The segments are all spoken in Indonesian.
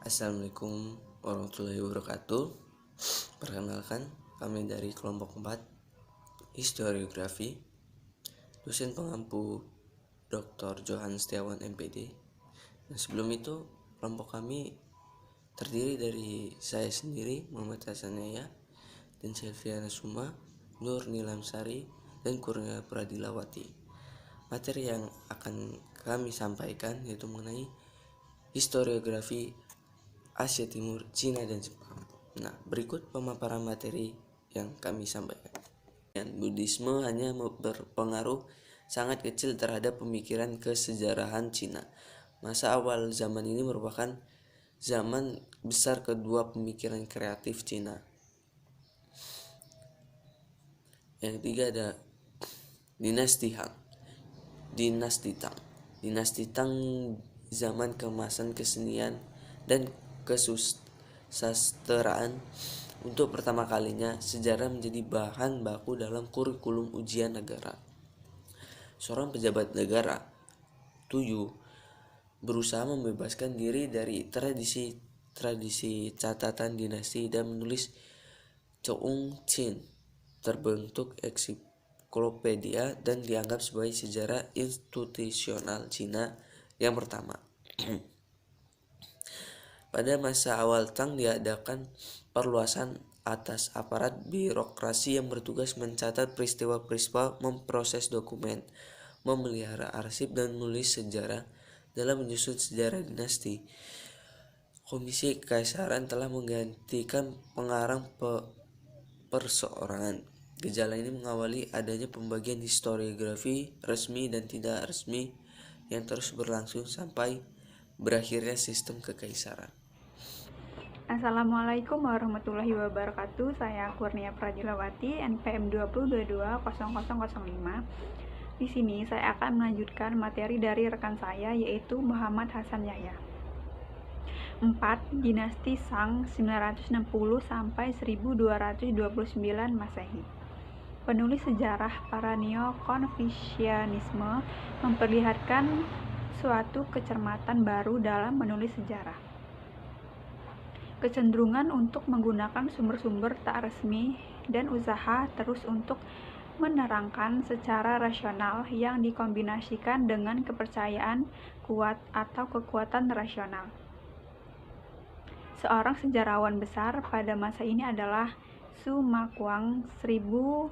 Assalamualaikum warahmatullahi wabarakatuh. Perkenalkan, kami dari kelompok 4 Historiografi, dosen pengampu Dr. Johan Setiawan MPD. Dan sebelum itu, kelompok kami terdiri dari saya sendiri, Muhammad Hasanaya, dan Selviana Suma, Nur Nilamsari, dan Kurnia Pradilawati. Materi yang akan kami sampaikan yaitu mengenai historiografi Asia Timur, Cina, dan Jepang. Nah, berikut pemaparan materi yang kami sampaikan. Buddhisme hanya berpengaruh sangat kecil terhadap pemikiran kesejarahan Cina. Masa awal zaman ini merupakan zaman besar kedua pemikiran kreatif Cina. Yang ketiga ada Dinasti Han. Dinasti Tang. Dinasti Tang zaman keemasan kesenian dan kesusastraan. Untuk pertama kalinya, sejarah menjadi bahan baku dalam kurikulum ujian negara. Seorang pejabat negara, Tuyu, berusaha membebaskan diri dari tradisi catatan dinasti dan menulis Choung Chin, terbentuk ensiklopedia dan dianggap sebagai sejarah institusional Cina yang pertama. Pada masa awal Tang diadakan perluasan atas aparat birokrasi yang bertugas mencatat peristiwa-peristiwa, memproses dokumen, memelihara arsip, dan menulis sejarah. Dalam menyusun sejarah dinasti, Komisi Kekaisaran telah menggantikan pengarang perseorangan. Gejala ini mengawali adanya pembagian historiografi resmi dan tidak resmi yang terus berlangsung sampai berakhirnya sistem kekaisaran. Assalamualaikum warahmatullahi wabarakatuh. Saya Kurnia Pradilawati, NPM 20220005. Di sini saya akan melanjutkan materi dari rekan saya, yaitu Muhammad Hasan Yahya. 4. Dinasti Shang 960 sampai 1229 Masehi. Penulis sejarah para neo-konfusianisme memperlihatkan suatu kecermatan baru dalam menulis sejarah. Kecenderungan untuk menggunakan sumber-sumber tak resmi dan usaha terus untuk menerangkan secara rasional yang dikombinasikan dengan kepercayaan kuat atau kekuatan rasional. Seorang sejarawan besar pada masa ini adalah Su Makuang 1019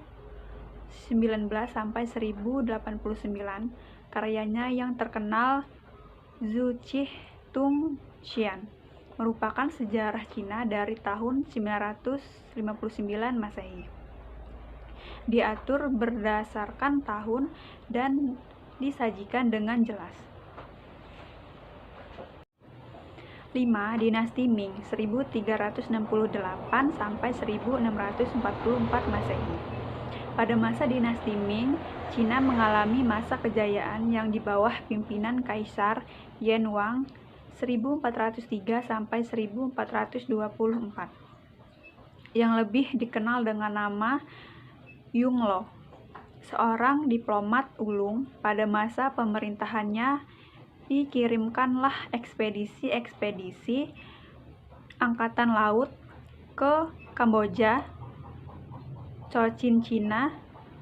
sampai 1089. Karyanya yang terkenal Zhu Qi Tung Xian merupakan sejarah Cina dari tahun 959 Masehi. Diatur berdasarkan tahun dan disajikan dengan jelas. 5. Dinasti Ming 1368 sampai 1644 Masehi. Pada masa dinasti Ming, Cina mengalami masa kejayaan yang di bawah pimpinan Kaisar Yan Wang 1403 sampai 1424, yang lebih dikenal dengan nama Yongle, seorang diplomat ulung. Pada masa pemerintahannya dikirimkanlah ekspedisi angkatan laut ke Kamboja, Cochin Cina,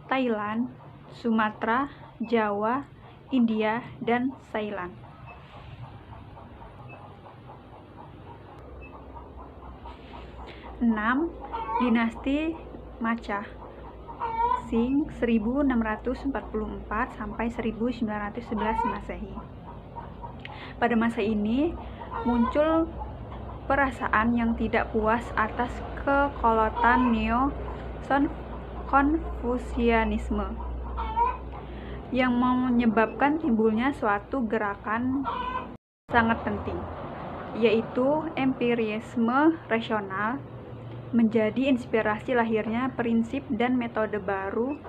Thailand, Sumatera, Jawa, India, dan Ceylon. 6. Dinasti Macha Qing 1644 sampai 1911 Masehi. Pada masa ini muncul perasaan yang tidak puas atas kekolotan neo-konfusianisme yang menyebabkan timbulnya suatu gerakan sangat penting, yaitu empirisme rasional, menjadi inspirasi lahirnya prinsip dan metode baru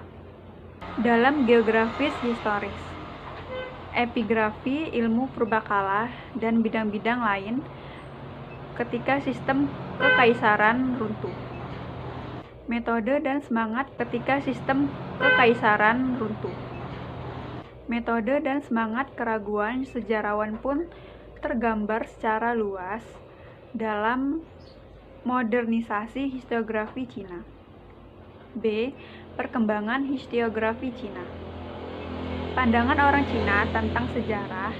dalam geografis historis, epigrafi, ilmu purbakala, dan bidang-bidang lain ketika sistem kekaisaran runtuh. Metode dan semangat ketika sistem kekaisaran runtuh. Metode dan semangat keraguan sejarawan pun tergambar secara luas dalam modernisasi historiografi Cina. B. Perkembangan historiografi Cina. Pandangan orang Cina tentang sejarah,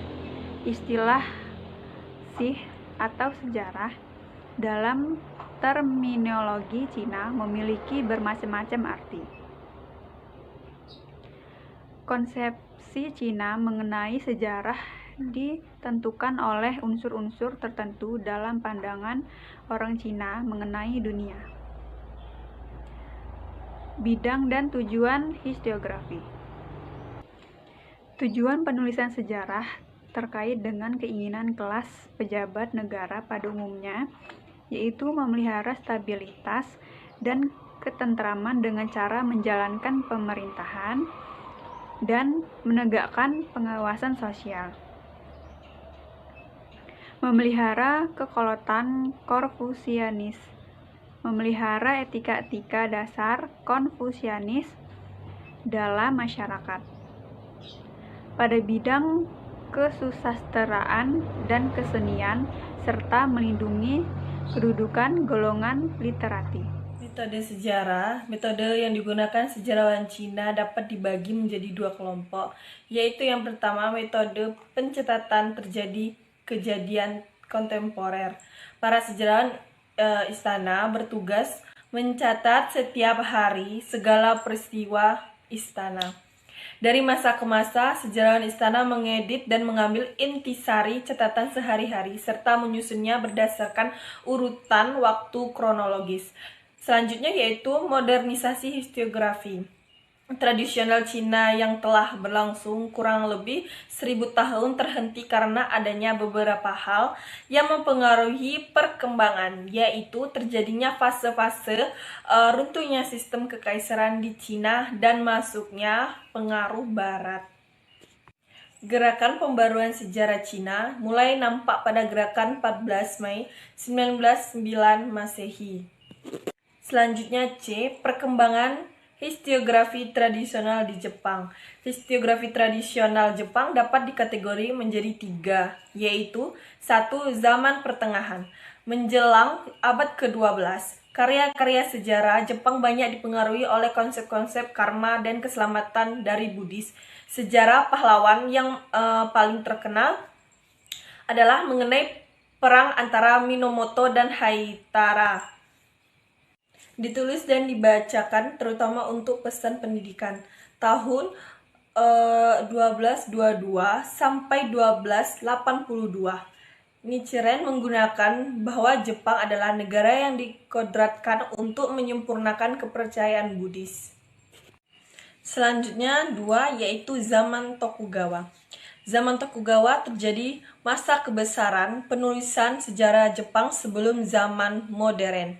istilah Xi atau sejarah dalam terminologi Cina memiliki bermacam-macam arti. Konsepsi Cina mengenai sejarah ditentukan oleh unsur-unsur tertentu dalam pandangan orang Cina mengenai dunia. Bidang dan tujuan historiografi. Tujuan penulisan sejarah terkait dengan keinginan kelas pejabat negara pada umumnya, yaitu memelihara stabilitas dan ketentraman dengan cara menjalankan pemerintahan dan menegakkan pengawasan sosial. Memelihara kekolot Konfusianis, memelihara etika-etika dasar Konfusianis dalam masyarakat. Pada bidang kesusasteraan dan kesenian, serta melindungi kedudukan golongan literati. Metode sejarah, metode yang digunakan sejarawan Cina dapat dibagi menjadi dua kelompok, yaitu yang pertama metode pencatatan terjadi kejadian kontemporer. Para sejarawan istana bertugas mencatat setiap hari segala peristiwa istana. Dari masa ke masa, sejarawan istana mengedit dan mengambil intisari catatan sehari-hari serta menyusunnya berdasarkan urutan waktu kronologis. Selanjutnya yaitu modernisasi historiografi tradisional Cina yang telah berlangsung kurang lebih 1000 tahun terhenti karena adanya beberapa hal yang mempengaruhi perkembangan, yaitu terjadinya fase-fase runtuhnya sistem kekaisaran di Cina dan masuknya pengaruh barat. Gerakan pembaruan sejarah Cina mulai nampak pada gerakan 14 Mei 1909 Masehi. Selanjutnya C. Perkembangan historiografi tradisional di Jepang. Historiografi tradisional Jepang dapat dikategori menjadi 3, yaitu 1. Zaman pertengahan. Menjelang abad ke-12, karya-karya sejarah Jepang banyak dipengaruhi oleh konsep-konsep karma dan keselamatan dari Buddhis. Sejarah pahlawan yang paling terkenal adalah mengenai perang antara Minamoto dan Haitara. Ditulis dan dibacakan terutama untuk pesan pendidikan tahun 1222 sampai 1282. Nichiren menggunakan bahwa Jepang adalah negara yang dikodratkan untuk menyempurnakan kepercayaan Buddhis. Selanjutnya 2, yaitu zaman Tokugawa. Zaman Tokugawa terjadi masa kebesaran penulisan sejarah Jepang sebelum zaman modern.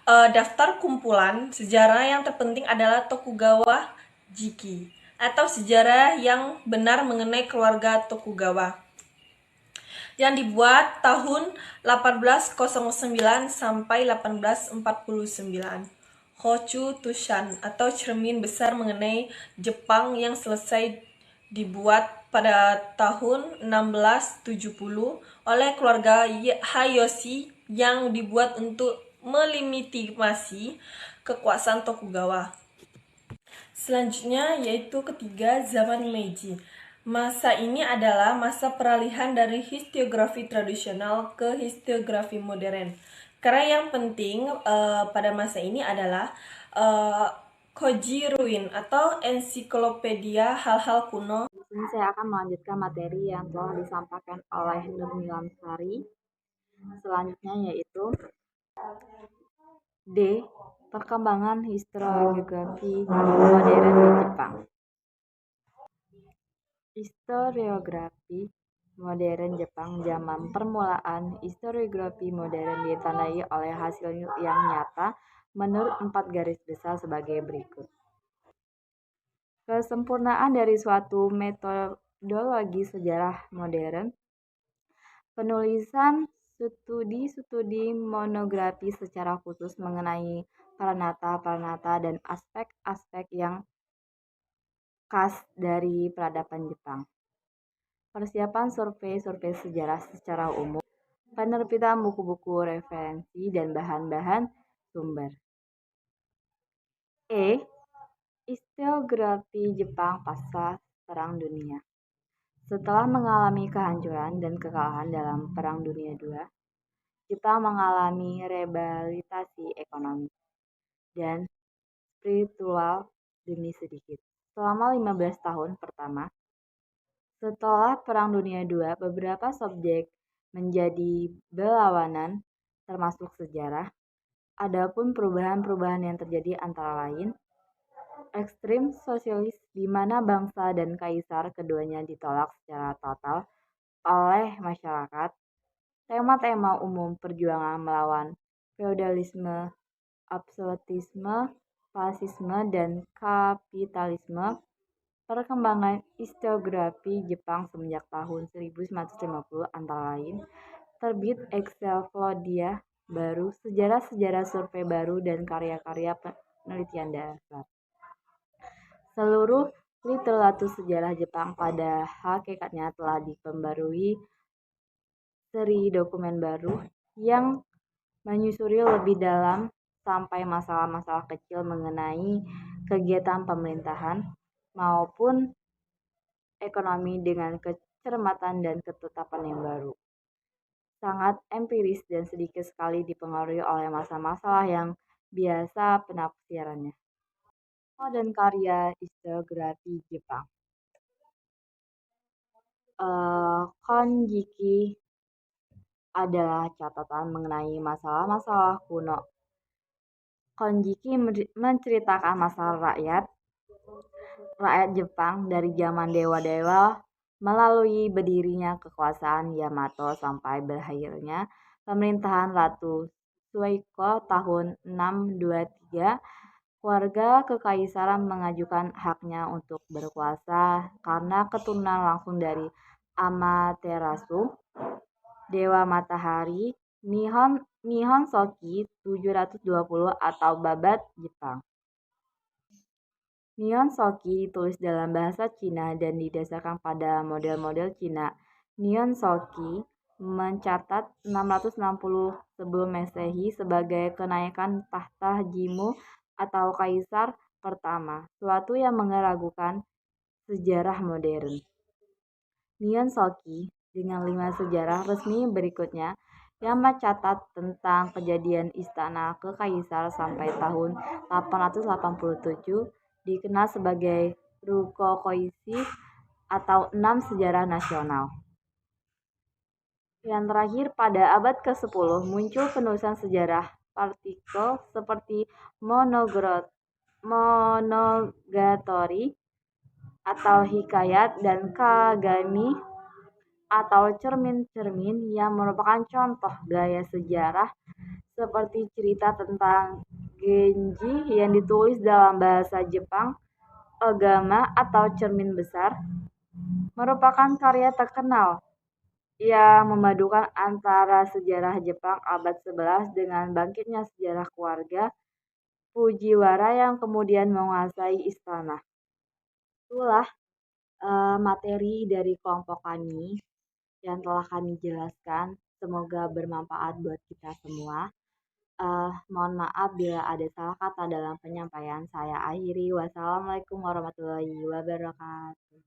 Daftar kumpulan sejarah yang terpenting adalah Tokugawa Jiki, atau sejarah yang benar mengenai keluarga Tokugawa, yang dibuat tahun 1809 sampai 1849. Hochu Tushan, atau cermin besar mengenai Jepang yang selesai dibuat pada tahun 1670 oleh keluarga Hayashi, yang dibuat untuk melegitimasi kekuasaan Tokugawa. Selanjutnya yaitu ketiga, zaman Meiji. Masa ini adalah masa peralihan dari historiografi tradisional ke historiografi modern. Karya yang penting pada masa ini adalah Koji Ruin atau ensiklopedia hal-hal kuno. Di sini saya akan melanjutkan materi yang telah disampaikan oleh Nur Nilamsari. Selanjutnya yaitu D. Perkembangan historiografi modern di Jepang. Historiografi modern Jepang zaman permulaan. Historiografi modern ditandai oleh hasil yang nyata menurut 4 garis besar sebagai berikut. Kesempurnaan dari suatu metodologi sejarah modern. Penulisan studi monografi secara khusus mengenai pranata dan aspek-aspek yang khas dari peradaban Jepang. Persiapan survei sejarah secara umum. penerbitan buku-buku referensi dan bahan-bahan sumber. Historiografi Jepang pasca Perang Dunia. Setelah mengalami kehancuran dan kekalahan dalam Perang Dunia II, Jepang mengalami rehabilitasi ekonomi dan spiritual demi sedikit. Selama 15 tahun pertama, setelah Perang Dunia II, beberapa subjek menjadi berlawanan, termasuk sejarah. Adapun perubahan-perubahan yang terjadi antara lain, ekstrim sosialis di mana bangsa dan kaisar keduanya ditolak secara total oleh masyarakat, tema-tema umum perjuangan melawan feodalisme, absolutisme, fasisme, dan kapitalisme, perkembangan historiografi Jepang semenjak tahun 1950 antara lain, terbit Encyclopedia baru, sejarah-sejarah survei baru, dan karya-karya penelitian dasar. Seluruh literatur sejarah Jepang pada hakikatnya telah diperbarui seri dokumen baru yang menyusuri lebih dalam sampai masalah-masalah kecil mengenai kegiatan pemerintahan maupun ekonomi dengan kecermatan dan ketetapan yang baru. Sangat empiris dan sedikit sekali dipengaruhi oleh masalah-masalah yang biasa penafsirannya. Dan karya historiografi Jepang. Konjiki adalah catatan mengenai masalah-masalah kuno. Konjiki menceritakan masalah rakyat Jepang dari zaman dewa-dewa melalui berdirinya kekuasaan Yamato sampai berakhirnya pemerintahan Ratu Suiko tahun 623. Keluarga kekaisaran mengajukan haknya untuk berkuasa karena keturunan langsung dari Amaterasu, Dewa Matahari, Nihon Shoki 720 atau Babad Jepang. Nihon Shoki ditulis dalam bahasa Cina dan didasarkan pada model-model Cina. Nihon Shoki mencatat 660 sebelum Masehi sebagai kenaikan tahta Jimmu atau kaisar pertama, suatu yang meragukan sejarah modern. Nihon Shoki dengan 5 sejarah resmi berikutnya yang mencatat tentang kejadian istana kekaisar sampai tahun 887 dikenal sebagai Rukokoishi atau 6 sejarah nasional. Yang terakhir pada abad ke-10 muncul penulisan sejarah partikel seperti Monogatari atau hikayat dan Kagami atau cermin-cermin yang merupakan contoh gaya sejarah seperti cerita tentang Genji yang ditulis dalam bahasa Jepang. Agama atau cermin besar merupakan karya terkenal yang memadukan antara sejarah Jepang abad 11 dengan bangkitnya sejarah keluarga Fujiwara yang kemudian menguasai istana. Itulah materi dari kelompok kami yang telah kami jelaskan. Semoga bermanfaat buat kita semua. Mohon maaf bila ada salah kata dalam penyampaian. Saya akhiri. Wassalamualaikum warahmatullahi wabarakatuh.